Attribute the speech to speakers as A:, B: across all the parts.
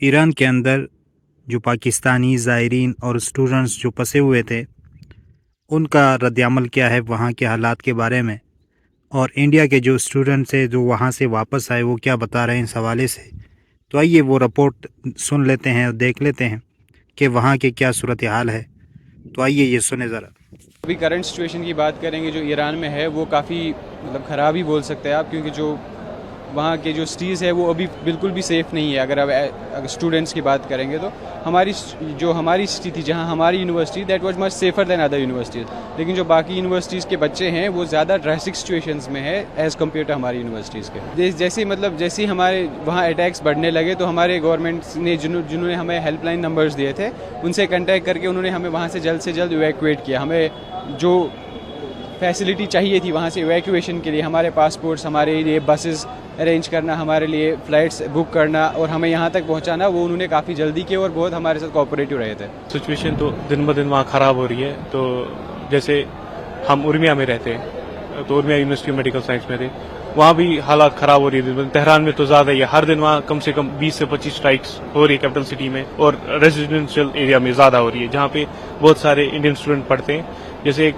A: Iran के अंदर जो पाकिस्तानी ज़ायरीन और स्टूडेंट्स जो फंसे हुए थे, उनका रद्द-ए-अमल क्या है वहाँ के हालात के बारे में, और इंडिया के जो स्टूडेंट्स हैं जो वहाँ से वापस आए वो क्या बता रहे हैं इस हवाले से। तो आइए वो रिपोर्ट सुन लेते हैं और देख लेते हैं कि वहाँ की क्या सूरत हाल है। तो आइए ये सुने ज़रा।
B: अभी करंट सिचुएशन की बात करेंगे जो ईरान में है वो काफ़ी ख़राब ही बोल सकते हैं आप, क्योंकि जो वहाँ के जो सिटीज़ है वो अभी बिल्कुल भी सेफ़ नहीं है। अगर स्टूडेंट्स की बात करेंगे तो हमारी सिटी थी जहाँ हमारी university that was much safer than other universities, लेकिन जो बाकी यूनिवर्सिटीज़ के बच्चे हैं वो ज़्यादा ड्रेस्टिक सिचुएशंस में है एज़ कम्पेयर टू हमारी यूनिवर्सिटीज़ के। जैसे हमारे वहाँ अटैक्स बढ़ने लगे तो हमारे गवर्नमेंट ने जिन्होंने हमें हेल्पलाइन नंबर्स दिए थे उनसे कंटेक्ट करके उन्होंने हमें वहाँ से जल्द इवैक्यूएट किया। हमें जो फैसिलिटी चाहिए थी वहाँ से इवैक्यूएशन के लिए, हमारे पासपोर्ट्स, हमारे लिए बसेस अरेंज करना, हमारे लिए फ़्लाइट्स बुक करना और हमें यहाँ तक पहुँचाना, वो उन्होंने काफ़ी जल्दी किया और बहुत हमारे साथ कोऑपरेटिव रहे थे।
C: सिचुएशन तो दिन ब दिन वहाँ ख़राब हो रही है। तो जैसे हम उर्मिया में रहते हैं तो उर्मिया यूनिवर्सिटी मेडिकल साइंस में थे, वहाँ भी हालात ख़राब हो रही है। तेहरान में तो ज़्यादा ही है, हर दिन वहाँ कम से कम 20 से 25 स्ट्राइक्स हो रही है कैपिटल सिटी में, और रेजिडेंशियल एरिया में ज़्यादा हो रही है जहाँ पे बहुत सारे इंडियन स्टूडेंट पढ़ते हैं। जैसे एक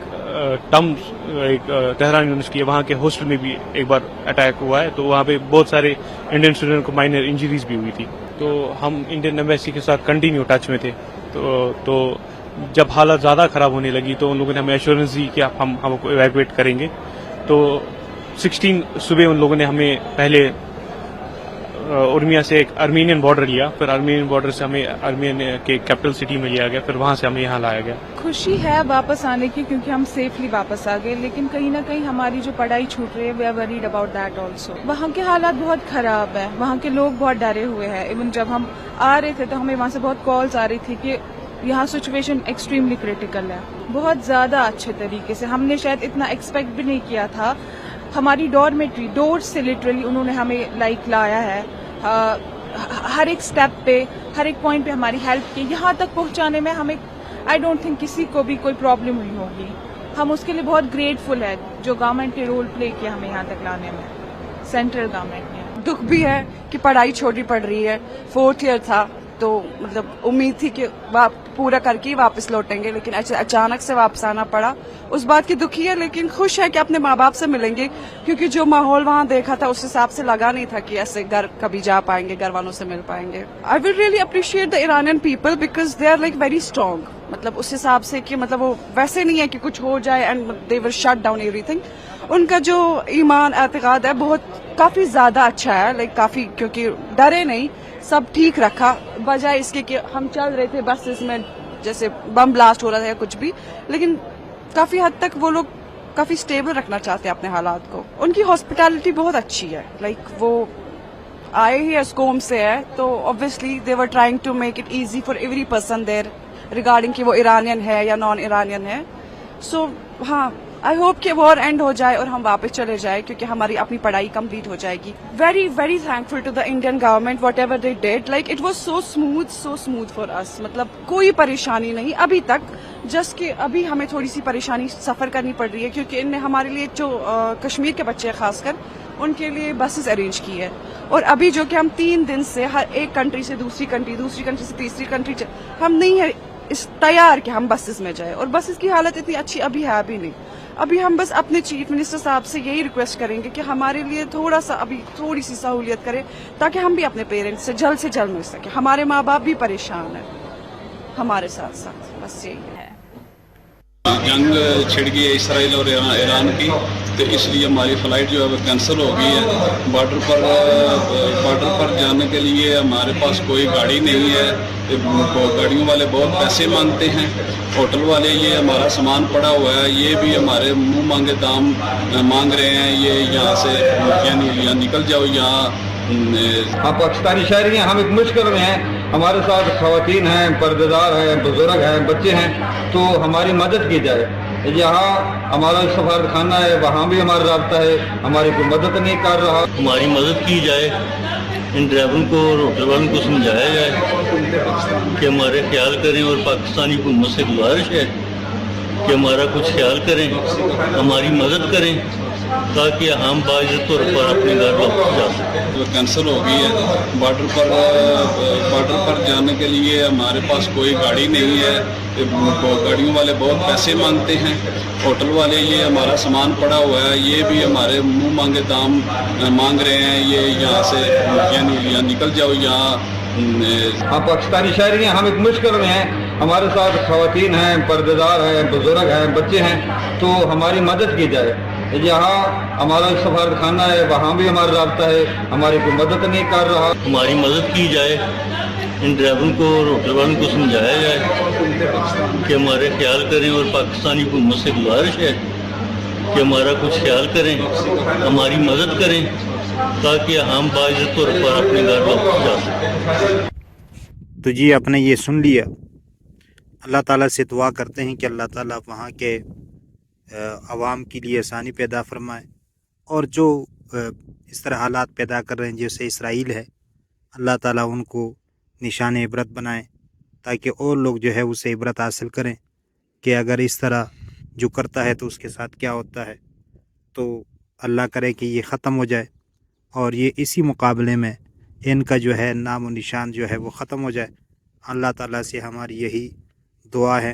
C: तेहरान यूनिवर्सिटी है, वहाँ के हॉस्टल में भी एक बार अटैक हुआ है, तो वहाँ पे बहुत सारे इंडियन स्टूडेंट को माइनर इंजरीज भी हुई थी। तो हम इंडियन एम्बेसी के साथ कंटिन्यू टच में थे। तो जब हालत ज़्यादा ख़राब होने लगी तो उन लोगों ने हमें एश्योरेंस दी कि हम हमको इवैक्यूएट करेंगे। तो 16 सुबह उन लोगों ने हमें पहले उर्मिया से एक आर्मीनियन बॉर्डर लिया, फिर आर्मीनियन बॉर्डर से हमें आर्मीनियन के कैपिटल सिटी में लिया गया, फिर वहाँ से हमें यहाँ लाया गया।
D: खुशी है वापस आने की क्योंकि हम सेफली वापस आ गए, लेकिन कहीं ना कहीं हमारी जो पढ़ाई छूट रही है we are worried about that also. वहाँ के हालात बहुत खराब है, वहाँ के लोग बहुत डरे हुए हैं। इवन जब हम आ रहे थे तो हमें वहाँ से बहुत कॉल्स आ रही थी कि यहाँ सिचुएशन एक्सट्रीमली क्रिटिकल है, बहुत ज़्यादा अच्छे तरीके से। हमने शायद इतना एक्सपेक्ट भी नहीं किया था। हमारी डॉर्मेट्री डोर से लिटरली उन्होंने हमें लाया है, हर एक स्टेप पे, हर एक पॉइंट पे हमारी हेल्प की। यहाँ तक पहुँचाने में हमें आई डोंट थिंक किसी को भी कोई प्रॉब्लम हुई होगी। हम उसके लिए बहुत ग्रेटफुल है जो गवर्नमेंट ने रोल प्ले किया हमें यहाँ तक लाने में, सेंट्रल गवर्नमेंट ने।
E: दुख भी है कि पढ़ाई छोटी पड़ रही है, 4th ईयर था तो मतलब उम्मीद थी कि पूरा करके ही वापस लौटेंगे, लेकिन अचानक से वापस आना पड़ा। उस बात की दुखी है, लेकिन खुश है कि अपने माँ बाप से मिलेंगे, क्योंकि जो माहौल वहाँ देखा था उस हिसाब से लगा नहीं था कि ऐसे घर कभी जा पाएंगे, घर वालों से मिल पाएंगे। I will really appreciate the Iranian people because they are like very strong. मतलब उस हिसाब से कि मतलब वो वैसे नहीं है कि कुछ हो जाए and they will shut down everything. उनका जो ईमान एतकाद है बहुत काफी ज्यादा अच्छा है, लाइक काफी, क्योंकि डरे नहीं, सब ठीक रखा। बजाय इसके कि हम चल रहे थे बसेस में जैसे बम ब्लास्ट हो रहा था या कुछ भी, लेकिन काफी हद तक वो लोग काफी स्टेबल रखना चाहते हैं अपने हालात को। उनकी हॉस्पिटैलिटी बहुत अच्छी है, लाइक वो आए ही एस्कोम से है तो obviously they were trying to make it easy for every person there regarding कि वो ईरानियन है या नॉन ईरानियन है। सो हाँ, आई होप कि वॉर एंड हो जाए और हम वापस चले जाए, क्योंकि हमारी अपनी पढ़ाई कंप्लीट हो जाएगी। Very very thankful to the Indian government whatever they did, like it was so smooth for us. मतलब कोई परेशानी नहीं अभी तक, जस्ट कि अभी हमें थोड़ी सी परेशानी सफर करनी पड़ रही है, क्योंकि इनने हमारे लिए जो कश्मीर के बच्चे खासकर उनके लिए बसेस अरेंज की है। और अभी जो कि हम 3 दिन से हर एक कंट्री से दूसरी कंट्री से तीसरी कंट्री हम नहीं है इस तैयार कि हम बसेस में जाए, और बसेस की हालत इतनी अच्छी अभी है अभी नहीं। अभी हम बस अपने चीफ मिनिस्टर साहब से यही रिक्वेस्ट करेंगे कि हमारे लिए थोड़ा सा अभी थोड़ी सी सहूलियत करें, ताकि हम भी अपने पेरेंट्स से जल्द मिल सके। हमारे माँ बाप भी परेशान है हमारे साथ साथ, बस यही है।
F: जंग छिड़ गई है इसराइल और ईरान की, तो इसलिए हमारी फ़्लाइट जो है वो कैंसिल हो गई है। बॉर्डर पर जाने के लिए हमारे पास कोई गाड़ी नहीं है, गाड़ियों वाले बहुत पैसे मांगते हैं, होटल वाले ये हमारा सामान पड़ा हुआ है ये भी हमारे मुंह मांगे दाम मांग रहे हैं, ये यहाँ से यानी यहाँ निकल जाओ, यहाँ
G: हम पाकिस्तानी शहरी हैं, हम एक मुश्किल में हैं। हमारे साथ ख़वातीन हैं, पर्देदार हैं, बुजुर्ग हैं, बच्चे हैं, तो हमारी मदद की जाए। यहाँ हमारा सफारतखाना है, वहाँ भी हमारा राब्ता है, हमारी कोई मदद नहीं कर रहा।
H: हमारी मदद की जाए, इन ड्राइवरों को और होटल वालों को समझाया जाए कि हमारे ख्याल करें, और पाकिस्तानी हुकूमत से गुजारिश है कि हमारा कुछ ख्याल करें, हमारी मदद करें। تاکہ ہم باعزت طور پر اپنے گھر واپس جا سکیں.
F: جو کینسل ہو گئی ہے بارڈر پر جانے کے لیے ہمارے پاس کوئی گاڑی نہیں ہے. گاڑیوں والے بہت پیسے مانگتے ہیں. ہوٹل والے یہ ہمارا سامان پڑا ہوا ہے یہ بھی ہمارے منہ مانگے دام مانگ رہے ہیں. یہ یہاں سے یعنی یہاں نکل جاؤ یہاں.
G: ہم پاکستانی شہری ہیں, ہم ایک مشکل میں ہیں. ہمارے ساتھ خواتین ہیں, پردے دار ہیں, بزرگ ہیں, بچے ہیں, تو ہماری مدد کی جائے. یہاں ہمارا سفارت خانہ ہے وہاں بھی ہمارا رابطہ ہے, ہماری کوئی مدد نہیں کر رہا.
H: ہماری مدد کی جائے. ان ڈرائیوروں کو اور ہوٹل والوں کو سمجھایا جائے کہ ہمارے خیال کریں, اور پاکستانی حکومت سے گزارش ہے کہ ہمارا کچھ خیال کریں, ہماری مدد کریں تاکہ ہم باعزت طور پر اپنے گھر واپس جا سکیں.
A: تو جی آپ نے یہ سن لیا. اللہ تعالیٰ سے دعا کرتے ہیں کہ اللہ تعالیٰ وہاں کے عوام کے لیے آسانی پیدا فرمائے, اور جو اس طرح حالات پیدا کر رہے ہیں جیسے اسرائیل ہے, اللہ تعالیٰ ان کو نشان عبرت بنائے تاکہ اور لوگ جو ہے اسے عبرت حاصل کریں کہ اگر اس طرح جو کرتا ہے تو اس کے ساتھ کیا ہوتا ہے. تو اللہ کرے کہ یہ ختم ہو جائے اور یہ اسی مقابلے میں ان کا جو ہے نام و نشان جو ہے وہ ختم ہو جائے. اللہ تعالیٰ سے ہماری یہی دعا ہے.